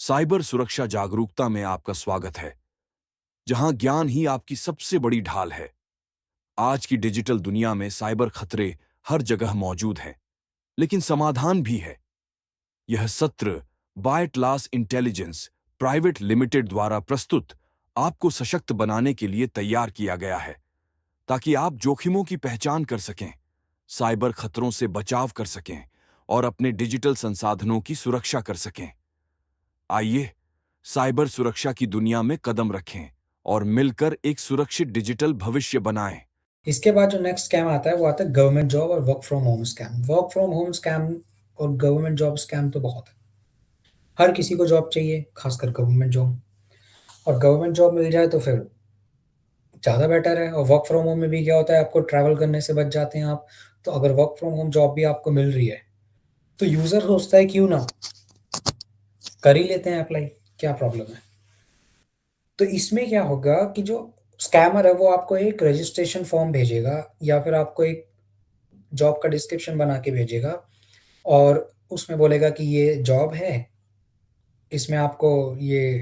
Cyber सुरक्षा जागरूकता में आपका स्वागत है, जहां ज्ञान ही आपकी सबसे बड़ी ढाल है। आज की डिजिटल दुनिया में साइबर खतरे हर जगह मौजूद हैं, लेकिन समाधान भी है। यह सत्र बायटलास इंटेलिजेंस प्राइवेट लिमिटेड द्वारा प्रस्तुत आपको सशक्त बनाने के लिए तैयार किया गया है, ताकि आप जोखिमों की पहचान कर सकें, साइबर खतरों से बचाव कर सकें और अपने डिजिटल संसाधनों की सुरक्षा कर सकें। आइए साइबर सुरक्षा की दुनिया में कदम रखें और मिलकर एक सुरक्षित डिजिटल भविष्य बनाएं। इसके बाद जो नेक्स्ट स्कैम आता है वो आता है गवर्नमेंट जॉब और work from home scam. Work from home scam और गवर्नमेंट जॉब स्कैम तो बहुत है। हर किसी को जॉब चाहिए, खासकर गवर्नमेंट जॉब। और गवर्नमेंट जॉब मिल जाए तो फिर ज़्यादा बेटर है। और वर्क फ्रॉम होम में भी क्या होता है, आपको ट्रैवल करने से बच जाते हैं आप। तो अगर वर्क फ्रॉम होम जॉब भी आपको मिल रही है तो यूज़र सोचता है क्यों ना कर ही लेते हैं अप्लाई, क्या प्रॉब्लम है। तो इसमें क्या होगा कि जो स्कैमर है वो आपको एक रजिस्ट्रेशन फॉर्म भेजेगा या फिर आपको एक जॉब का डिस्क्रिप्शन बना के भेजेगा और उसमें बोलेगा कि ये जॉब है, इसमें आपको ये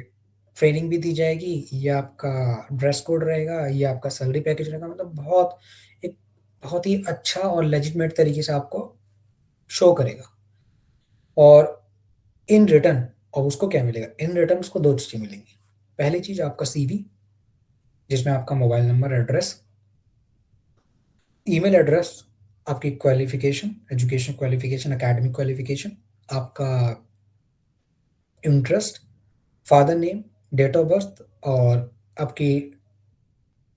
ट्रेनिंग भी दी जाएगी, ये आपका ड्रेस कोड रहेगा, ये आपका सैलरी पैकेज रहेगा। मतलब एक बहुत ही अच्छा और लेजिटिमेट तरीके से आपको शो करेगा। और इन रिटर्न अब उसको क्या मिलेगा? इन रिटर्न उसको 2 चीज़ें मिलेंगी। पहली चीज़ आपका सीवी, जिसमें आपका mobile number, address, email address, आपकी qualification, education qualification, academic qualification, आपका interest, father name, date of birth और आपकी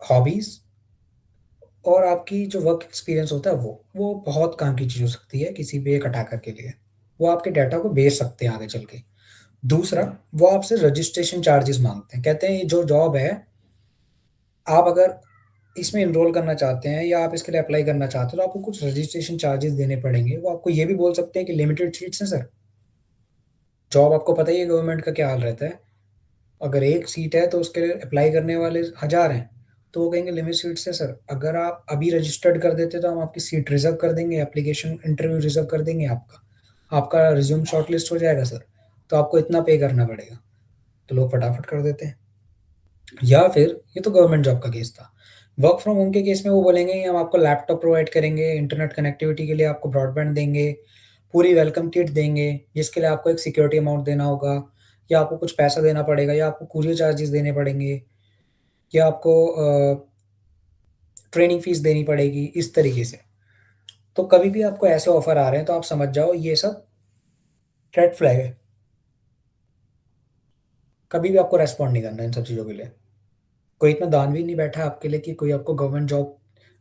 हॉबीज़ और आपकी जो वर्क एक्सपीरियंस होता है वो बहुत काम की चीज़ हो सकती है किसी भी एक अटैकर के लिए। वो आपके डाटा को बेच सकते हैं आगे चल के। दूसरा, वो आपसे रजिस्ट्रेशन चार्जेस माँगते हैं। कहते हैं ये जो जॉब है, आप अगर इसमें एनरोल करना चाहते हैं या आप इसके लिए अप्लाई करना चाहते हो तो आपको कुछ रजिस्ट्रेशन चार्जेस देने पड़ेंगे। वो आपको ये भी बोल सकते हैं कि लिमिटेड सीट्स हैं सर। जॉब आपको पता ही है गवर्नमेंट का क्या हाल रहता है। अगर एक सीट है तो उसके लिए अप्लाई करने वाले 1000 हैं, तो वो कहेंगे लिमिट सीट्स है सर। अगर आप अभी रजिस्टर्ड कर देते तो हम आपकी सीट रिज़र्व कर देंगे, एप्लीकेशन इंटरव्यू रिज़र्व कर देंगे आपका। आपका रिज़्यूम शॉर्टलिस्ट हो जाएगा सर, तो आपको इतना पे करना पड़ेगा। तो लोग फटाफट कर देते हैं। या फिर ये तो गवर्नमेंट जॉब का केस था। वर्क फ्रॉम होम के केस में वो बोलेंगे कि हम आपको लैपटॉप प्रोवाइड करेंगे, इंटरनेट कनेक्टिविटी के लिए आपको ब्रॉडबैंड देंगे, पूरी वेलकम किट देंगे, जिसके लिए आपको एक सिक्योरिटी अमाउंट देना होगा या आपको कुछ पैसा देना पड़ेगा या आपको कूरियर चार्जेस देने पड़ेंगे या आपको ट्रेनिंग फीस देनी पड़ेगी, इस तरीके से। तो कभी भी आपको ऐसे ऑफर आ रहे हैं तो आप समझ जाओ ये सब रेड फ्लैग है। कभी भी आपको रेस्पॉन्ड नहीं करना इन सब चीज़ों के लिए। कोई इतना दानवीर नहीं बैठा है आपके लिए कि कोई आपको गवर्नमेंट जॉब,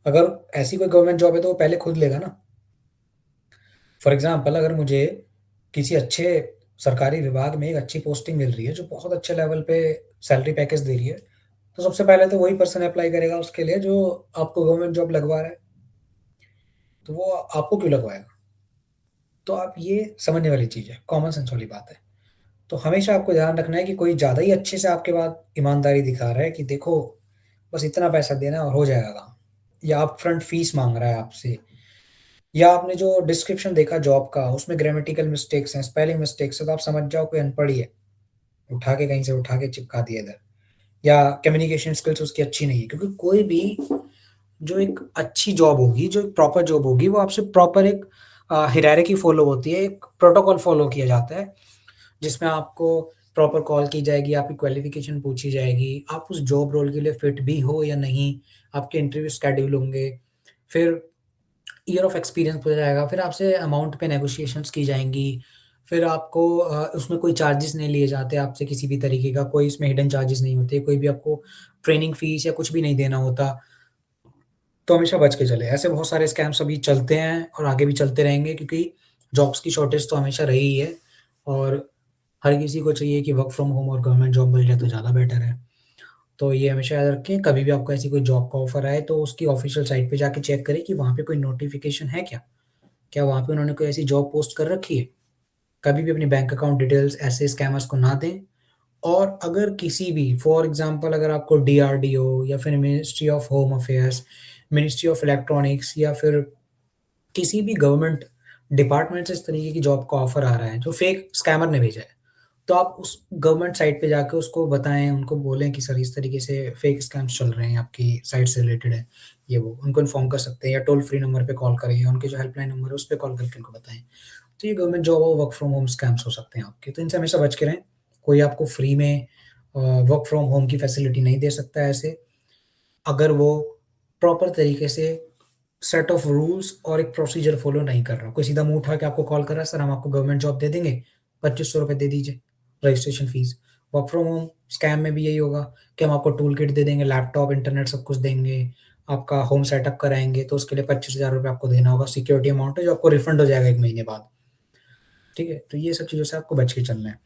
अगर ऐसी कोई गवर्नमेंट जॉब है तो वो पहले खुद लेगा ना। फॉर एग्ज़ाम्पल अगर मुझे किसी अच्छे सरकारी विभाग में एक अच्छी पोस्टिंग मिल रही है, जो बहुत अच्छे लेवल पे सैलरी पैकेज दे रही है, तो सबसे पहले तो वही पर्सन अप्लाई करेगा उसके लिए जो आपको गवर्नमेंट जॉब लगवा रहा है। तो वो आपको क्यों लगवाएगा? तो आप ये समझने वाली चीज़ है, कॉमन सेंस वाली बात है। तो हमेशा आपको ध्यान रखना है कि कोई ज़्यादा ही अच्छे से आपके बाद ईमानदारी दिखा रहा है कि देखो, बस इतना पैसा देना है और हो जाएगा काम। या अपफ्रंट फीस माँग रहा है आपसे, या आपने जो डिस्क्रिप्शन देखा जॉब का, उसमें ग्रामेटिकल मिस्टेक्स हैं, स्पेलिंग मिस्टेक्स हैं, तो आप समझ जाओ कोई अनपढ़ ही है। उठा के कहीं से उठा के चिपका दिया इधर। या कम्युनिकेशन स्किल्स उसकी अच्छी नहीं है, क्योंकि कोई भी जो एक अच्छी जॉब होगी, जो एक प्रॉपर जॉब होगी, वो आपसे प्रॉपर एक हायरार्की फॉलो होती है, एक प्रोटोकॉल फॉलो किया जाता है, जिसमें आपको प्रॉपर कॉल की जाएगी, आपकी क्वालिफ़िकेशन पूछी जाएगी, आप उस जॉब रोल के लिए फिट भी हो या नहीं, आपके इंटरव्यू शेड्यूल होंगे, फिर ईयर ऑफ एक्सपीरियंस हो जाएगा, फिर आपसे अमाउंट पे नेगोशिएशंस की जाएँगी, फिर आपको उसमें कोई चार्जेस नहीं लिए जाते आपसे किसी भी तरीके का, कोई इसमें हिडन चार्जेस नहीं होते, कोई भी आपको ट्रेनिंग फ़ीस या कुछ भी नहीं देना होता। तो हमेशा बच के चलें। ऐसे बहुत सारे स्कैम्स अभी चलते हैं और आगे भी चलते रहेंगे, क्योंकि जॉब्स की शॉर्टेज तो हमेशा रही ही है और हर किसी को चाहिए कि वर्क फ्रॉम होम और गवर्नमेंट जॉब मिल जाए तो ज़्यादा बेटर है। तो ये हमेशा याद रखें, कभी भी आपको ऐसी कोई जॉब का ऑफ़र आए तो उसकी ऑफ़िशियल साइट पे जाके चेक करें कि वहाँ पे कोई नोटिफ़िकेशन है क्या? क्या वहाँ पे उन्होंने कोई ऐसी जॉब पोस्ट कर रखी है? कभी भी अपनी बैंक अकाउंट डिटेल्स ऐसे स्कैमर्स को ना दें। और अगर किसी भी, फॉर एग्ज़ाम्पल अगर आपको डीआरडीओ या फिर ministry of home affairs, ministry of electronics या फिर किसी भी गवर्नमेंट डिपार्टमेंट से इस तरीके की जॉब का ऑफ़र आ रहा है, जो फेक स्कैमर ने भेजा है, तो आप उस गवर्नमेंट साइट पे जाके उसको बताएँ, उनको बोलें कि सर इस तरीके से फेक स्कैम्स चल रहे हैं, आपकी साइट से रिलेटेड है, ये वो। उनको इन्फॉर्म कर सकते हैं या टोल फ्री नंबर पे कॉल करें या उनके जो हेल्पलाइन नंबर है उस पे कॉल करके उनको बताएँ। तो ये गवर्नमेंट जॉब और वर्क फ्रॉम होम स्कैम्स हो सकते हैं आपके, तो इनसे हमेशा बच के रहें। कोई आपको फ्री में वर्क फ्रॉम होम की फैसिलिटी नहीं दे सकता है ऐसे, अगर वो प्रॉपर तरीके से सेट ऑफ रूल्स और एक प्रोसीजर फॉलो नहीं कर रहा। कोई सीधा मुँह उठा के आपको कॉल कर रहा है, "सर हम आपको गवर्नमेंट जॉब दे देंगे, ₹2500 दे दीजिए, registration fees." Work from home scam में भी यही होगा कि हम आपको टूल किट दे देंगे, लैपटॉप, इंटरनेट सब कुछ देंगे, आपका होम सेटअप कराएँगे, तो उसके लिए ₹25,000 आपको देना होगा, सिक्योरिटी अमाउंट है जो आपको रिफंड हो जाएगा 1 महीने बाद। ठीक है? तो ये सब चीज़ों से आपको बच के चलना है।